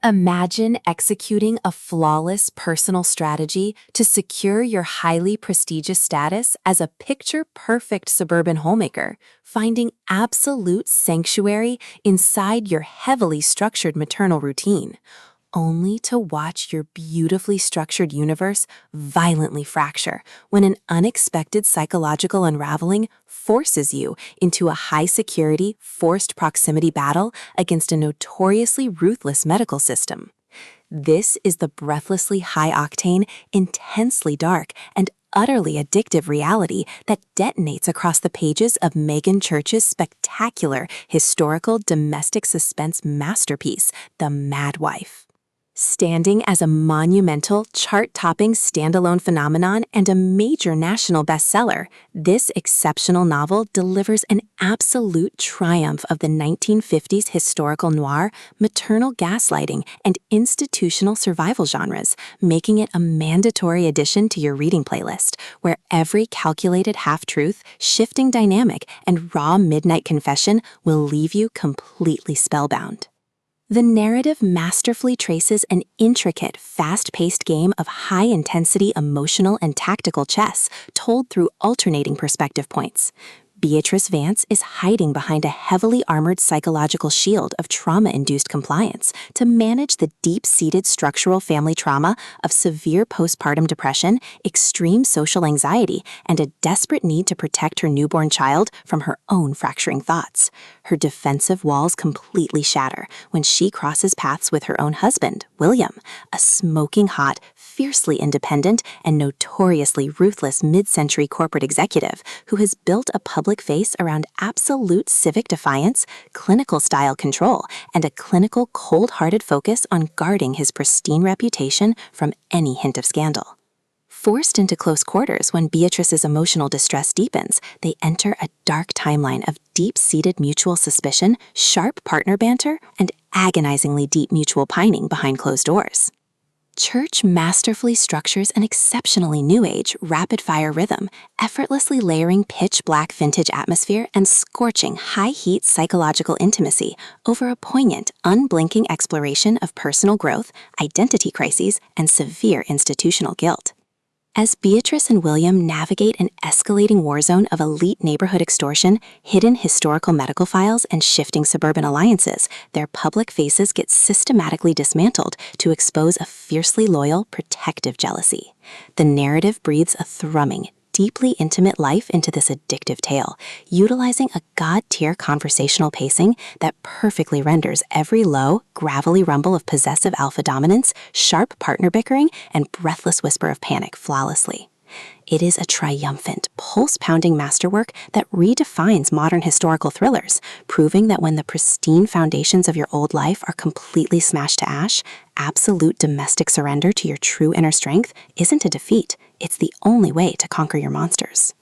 Imagine executing a flawless personal strategy to secure your highly prestigious status as a picture-perfect suburban homemaker, finding absolute sanctuary inside your heavily structured maternal routine, only to watch your beautifully structured universe violently fracture when an unexpected psychological unraveling forces you into a high-security, forced proximity battle against a notoriously ruthless medical system. This is the breathlessly high-octane, intensely dark, and utterly addictive reality that detonates across the pages of Meagan Church's spectacular historical domestic suspense masterpiece, The Mad Wife. Standing as a monumental, chart-topping standalone phenomenon and a major national bestseller, this exceptional novel delivers an absolute triumph of the 1950s historical noir, maternal gaslighting, and institutional survival genres, making it a mandatory addition to your reading playlist, where every calculated half-truth, shifting dynamic, and raw midnight confession will leave you completely spellbound. The narrative masterfully traces an intricate, fast-paced game of high-intensity emotional and tactical chess told through alternating perspective points. Beatrice Vance is hiding behind a heavily armored psychological shield of trauma-induced compliance to manage the deep-seated structural family trauma of severe postpartum depression, extreme social anxiety, and a desperate need to protect her newborn child from her own fracturing thoughts. Her defensive walls completely shatter when she crosses paths with her own husband, William, a smoking hot, fiercely independent, and notoriously ruthless mid-century corporate executive who has built a public face around absolute civic defiance, clinical-style control, and a clinical, cold-hearted focus on guarding his pristine reputation from any hint of scandal. Forced into close quarters when Beatrice's emotional distress deepens, they enter a dark timeline of deep-seated mutual suspicion, sharp partner banter, and agonizingly deep mutual pining behind closed doors. Church masterfully structures an exceptionally new age, rapid-fire rhythm, effortlessly layering pitch-black vintage atmosphere and scorching high-heat psychological intimacy over a poignant, unblinking exploration of personal growth, identity crises, and severe institutional guilt. As Beatrice and William navigate an escalating war zone of elite neighborhood extortion, hidden historical medical files, and shifting suburban alliances, their public faces get systematically dismantled to expose a fiercely loyal, protective jealousy. The narrative breathes a thrumming, deeply intimate life into this addictive tale, utilizing a god-tier conversational pacing that perfectly renders every low, gravelly rumble of possessive alpha dominance, sharp partner bickering, and breathless whisper of panic flawlessly. It is a triumphant, pulse-pounding masterwork that redefines modern historical thrillers, proving that when the pristine foundations of your old life are completely smashed to ash, absolute domestic surrender to your true inner strength isn't a defeat. It's the only way to conquer your monsters.